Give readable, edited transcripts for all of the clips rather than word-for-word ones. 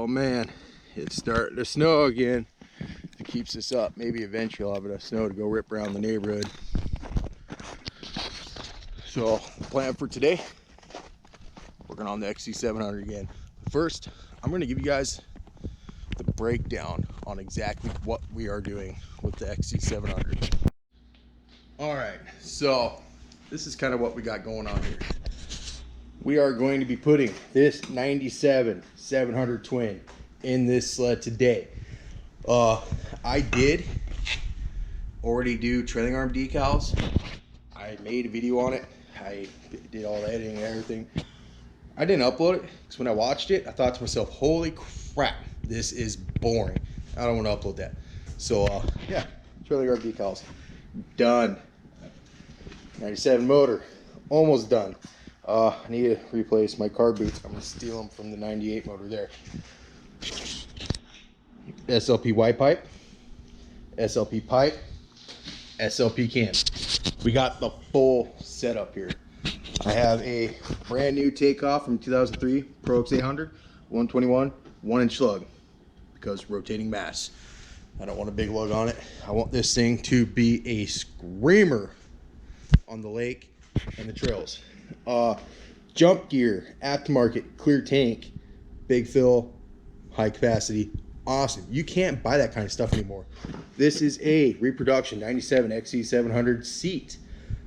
man, it's starting to snow again. If it keeps this up, maybe eventually I'll have enough snow to go rip around the neighborhood. So plan for today, working on the XC700 again. First, I'm going to give you guys the breakdown on exactly what we are doing with the XC700. All right, so this is kind of what we got going on here. We are going to be putting this 97 700 twin in this sled today. I did already do trailing arm decals. I made a video on it. I did all the editing and everything. I didn't upload it because when I watched it, I thought to myself, holy crap, this is boring. I don't want to upload that. So yeah, trailing arm decals done. 97 motor almost done. I need to replace my car boots. I'm going to steal them from the 98 motor there. SLP Y pipe, SLP pipe, SLP cam. We got the full setup here. I have a brand new takeoff from 2003 Pro X800 121 1-inch lug because rotating mass. I don't want a big lug on it. I want this thing to be a screamer on the lake and the trails. Jump gear, aftermarket, clear tank, big fill, high capacity, awesome. You can't buy that kind of stuff anymore. This is a reproduction 97 XC700 seat.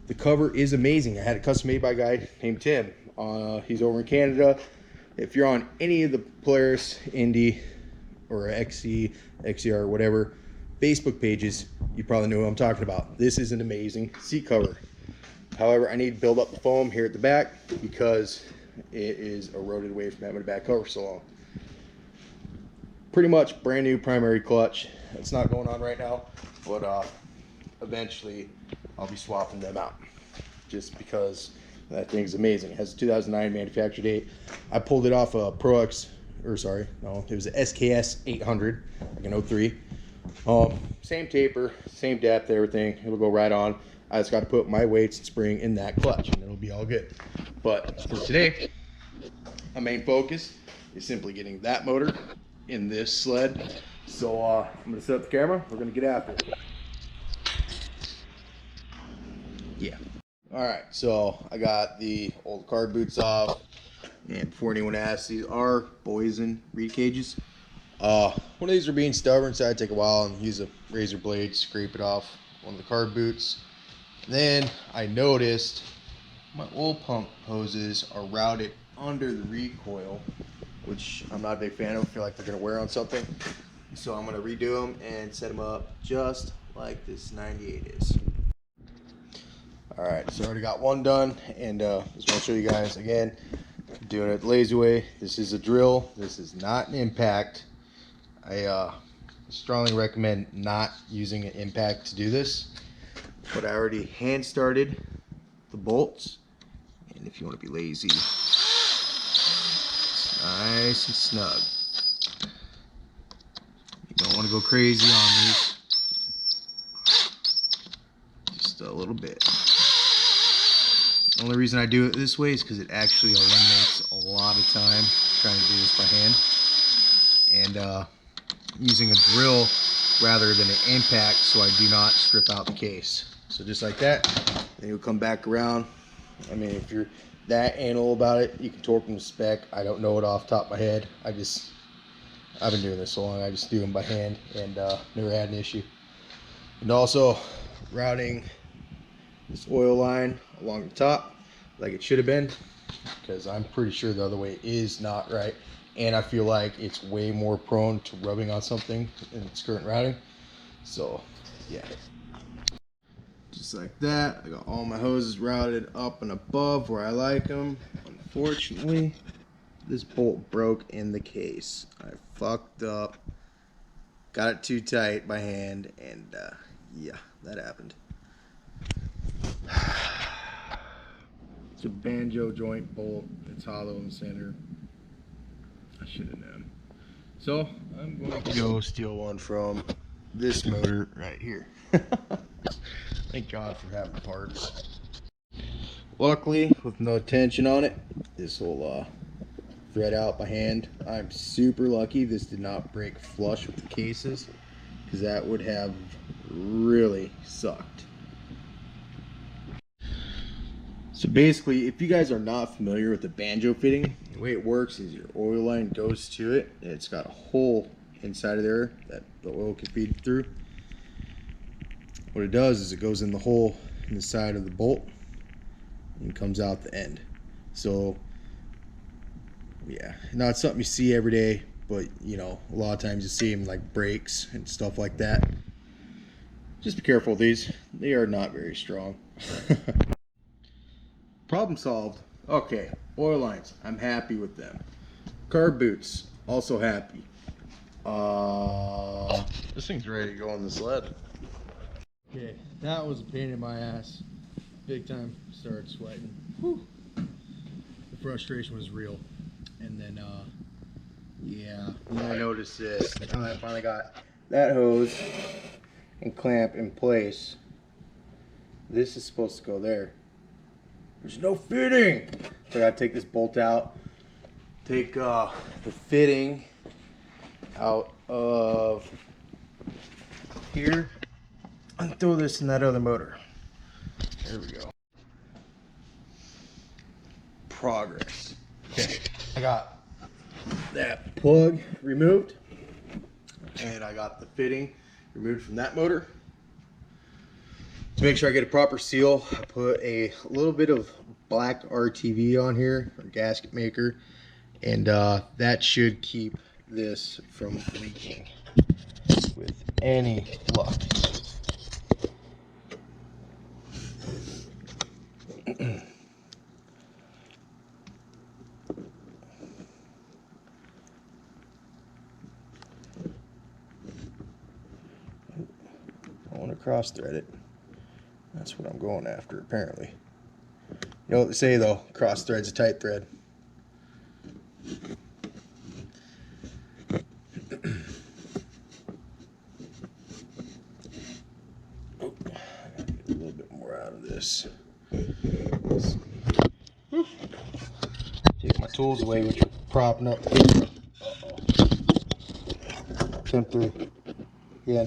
The cover is amazing. I had it custom made by a guy named Tim. He's over in Canada. If you're on any of the Polaris, Indy, or XC, XCR, whatever Facebook pages, you probably know what I'm talking about. This is an amazing seat cover. However, I need to build up the foam here at the back because it is eroded away from having a back cover so long. Pretty much brand new primary clutch. It's not going on right now, but eventually I'll be swapping them out just because that thing's amazing. It has a 2009 manufacture date. I pulled it off a Pro X, or sorry, no, it was a SKS 800, like an 03. Same taper, same depth, everything. It'll go right on. I just got to put my weights and spring in that clutch and it'll be all good. But for today, my main focus is simply getting that motor in this sled. So I'm going to set up the camera. We're going to get after it. Yeah. All right. So I got the old card boots off. And before anyone asks, these are Boysen reed cages. One of these are being stubborn, so I take a while and use a razor blade, scrape it off one of the card boots. Then I noticed my oil pump hoses are routed under the recoil, which I'm not a big fan of. I feel like they're going to wear on something. So I'm going to redo them and set them up just like this 98 is. Alright, so I already got one done, and just want to show you guys again, doing it the lazy way. This is a drill. This is not an impact. I strongly recommend not using an impact to do this. But I already hand started the bolts, and if you want to be lazy, it's nice and snug. You don't want to go crazy on these, just a little bit. The only reason I do it this way is because it actually eliminates a lot of time trying to do this by hand, and using a drill rather than an impact so I do not strip out the case. So just like that, then you'll come back around. I mean, if you're that anal about it, you can torque them to spec. I don't know it off the top of my head. I've been doing this so long, I just do them by hand and never had an issue. And also routing this oil line along the top like it should have been, because I'm pretty sure the other way is not right. And I feel like it's way more prone to rubbing on something in its current routing. So yeah. Just like that, I got all my hoses routed up and above where I like them. Unfortunately, this bolt broke in the case. I fucked up, got it too tight by hand, and yeah, that happened. It's a banjo joint bolt. It's hollow in the center. I should have known. So I'm going to go steal one from this motor right here. Thank God for having parts. Luckily, with no tension on it, this will thread out by hand. I'm super lucky this did not break flush with the cases, because that would have really sucked. So basically, if you guys are not familiar with the banjo fitting, the way it works is your oil line goes to it. It's got a hole inside of there that the oil can feed through. What it does is it goes in the hole in the side of the bolt and comes out the end. So yeah, not something you see every day, but you know, a lot of times you see them like brakes and stuff like that. Just be careful of these. They are not very strong. Problem solved. Okay, oil lines, I'm happy with them. Carb boots, also happy. This thing's ready to go on the sled. Okay, that was a pain in my ass. Big time. Started sweating. Whew. The frustration was real. And then, yeah. And then I noticed this. I finally got that hose and clamp in place. This is supposed to go there. There's no fitting. So I gotta take this bolt out. Take the fitting out of here and throw this in that other motor. There we go. Progress. Okay, I got that plug removed and I got the fitting removed from that motor. To make sure I get a proper seal, I put a little bit of black RTV on here, or gasket maker, and that should keep this from leaking with any luck. I want to cross thread it. That's what I'm going after, apparently. You know what they say though, cross thread's a tight thread. Oh, I gotta get a little bit more out of this. Take my tools away, which are propping up. Come through. Yeah.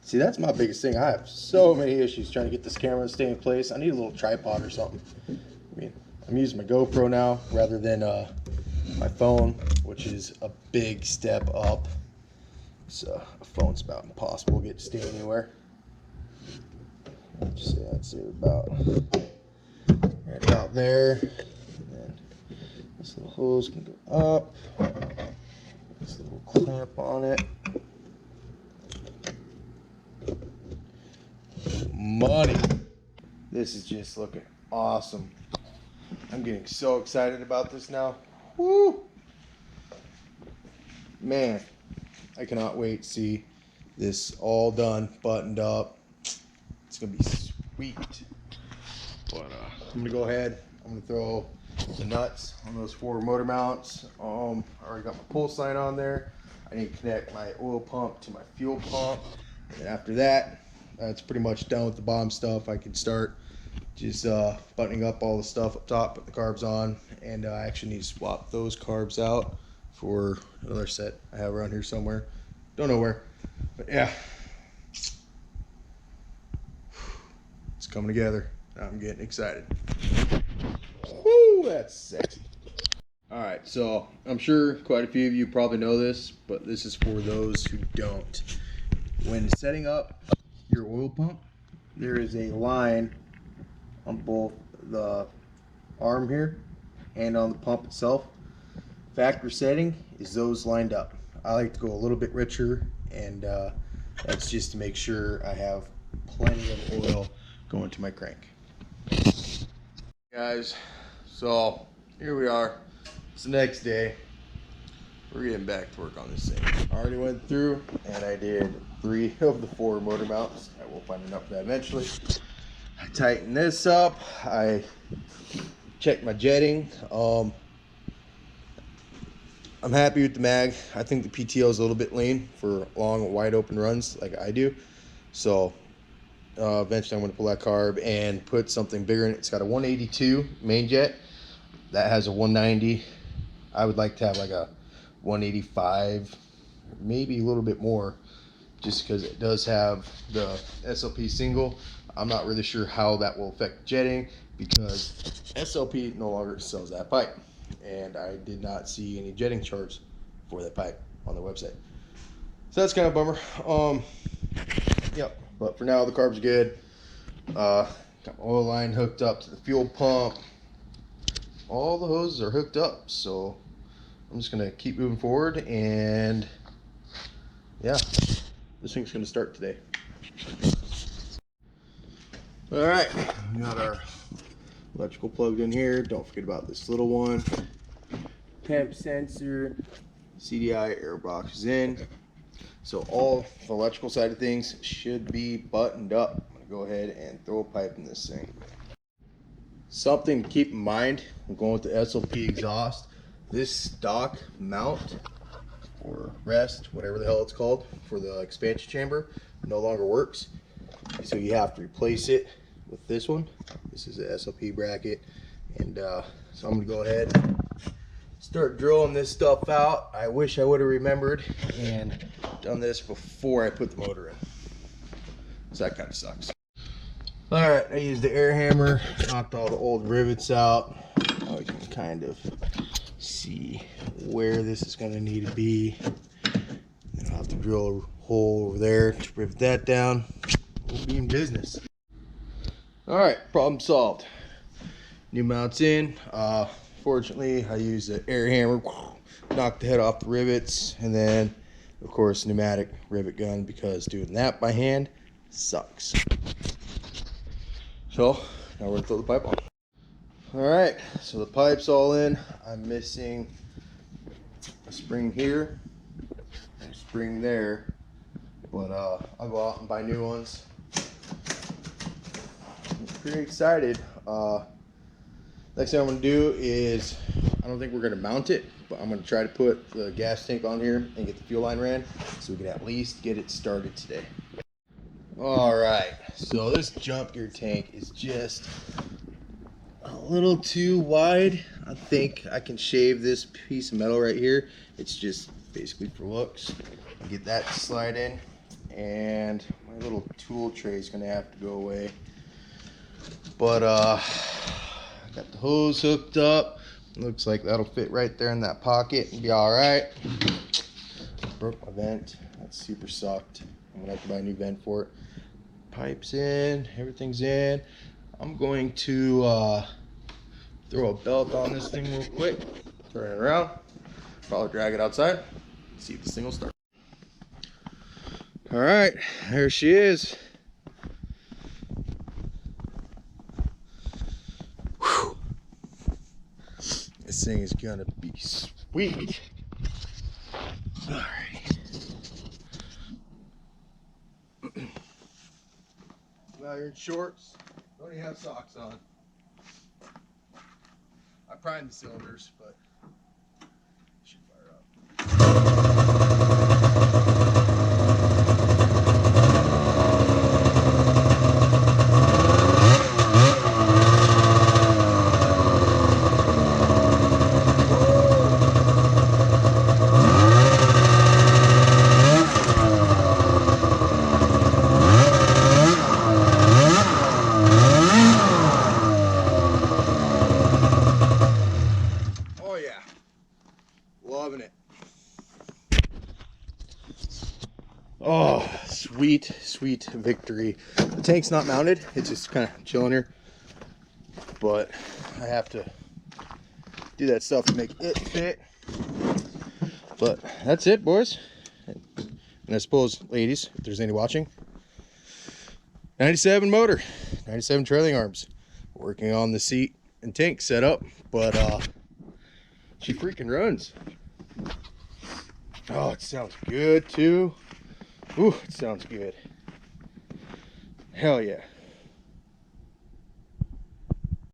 See, that's my biggest thing. I have so many issues trying to get this camera to stay in place. I need a little tripod or something. I mean, I'm using my GoPro now rather than my phone, which is a big step up. So a phone's about impossible to get to stay anywhere. Let's say about right about there. And then this little hose can go up. This little clamp on it. Money. This is just looking awesome. I'm getting so excited about this now. Woo! Man, I cannot wait to see this all done, buttoned up. It's gonna be sweet. But I'm gonna go ahead. I'm gonna throw the nuts on those 4 motor mounts. I already got my pull sign on there. I need to connect my oil pump to my fuel pump, and after that, that's pretty much done with the bottom stuff. I can start just buttoning up all the stuff up top, put the carbs on, and I actually need to swap those carbs out for another set I have around here somewhere. Don't know where, but yeah. It's coming together. I'm getting excited. Woo, that's sexy. All right, so I'm sure quite a few of you probably know this, but this is for those who don't. When setting up your oil pump, there is a line on both the arm here and on the pump itself. Factory setting is those lined up. I like to go a little bit richer, and that's just to make sure I have plenty of oil going to my crank. Guys, so here we are. It's the next day. We're getting back to work on this thing. I already went through and I did 3 of the 4 motor mounts. I will find enough for that eventually. I tightened this up. I checked my jetting. I'm happy with the mag. I think the PTO is a little bit lean for long, wide open runs like I do. So eventually I'm going to pull that carb and put something bigger in it. It's got a 182 main jet. That has a 190 I would like to have like a 185, maybe a little bit more, just because it does have the SLP single. I'm not really sure how that will affect jetting because SLP no longer sells that pipe, and I did not see any jetting charts for that pipe on their website. So that's kind of a bummer. Yep, but for now the carb's good. Got my oil line hooked up to the fuel pump. All the hoses are hooked up, so I'm just gonna keep moving forward, and yeah, this thing's gonna start today. All right, we got our electrical plugged in here. Don't forget about this little one. Temp sensor, CDI air box is in. So all the electrical side of things should be buttoned up. I'm gonna go ahead and throw a pipe in this thing. Something to keep in mind when going with the SLP exhaust, this stock mount or rest, whatever the hell it's called, for the expansion chamber no longer works. So you have to replace it with this one. This is a SLP bracket, and so I'm gonna go ahead and start drilling this stuff out. I wish I would have remembered and done this before I put the motor in. So that kind of sucks. All right, I used the air hammer, knocked all the old rivets out. Now we can kind of see where this is going to need to be. Then I'll have to drill a hole over there to rivet that down. We'll be in business. All right, problem solved. New mounts in. Fortunately, I used the air hammer, knocked the head off the rivets, and then, of course, pneumatic rivet gun, because doing that by hand sucks. So now we're gonna throw the pipe on. All right, so the pipe's all in. I'm missing a spring here and a spring there, but I'll go out and buy new ones. I'm pretty excited. Next thing I'm gonna do is, I don't think we're gonna mount it, but I'm gonna try to put the gas tank on here and get the fuel line ran so we can at least get it started today. All right, so this jump gear tank is just a little too wide. I think I can shave this piece of metal right here. It's just basically for looks. Get that to slide in, and my little tool tray is gonna have to go away. But I got the hose hooked up. Looks like that'll fit right there in that pocket and be all right. Broke my vent. That super sucked. I'm gonna have to buy a new vent for it. Pipes in, everything's in. I'm going to throw a belt on this thing real quick, turn it around, probably drag it outside, see if this thing will start. All right, there she is. Whew. This thing is gonna be sweet. All right. Now you're in shorts, don't even have socks on. I primed the cylinders, but it should fire up. Loving it. Oh, sweet, sweet victory. The tank's not mounted. It's just kind of chilling here. But I have to do that stuff to make it fit. But that's it, boys. And I suppose, ladies, if there's any watching, 97 motor, 97 trailing arms. Working on the seat and tank setup, but she freaking runs. Oh, it sounds good too. Ooh, it sounds good. Hell yeah.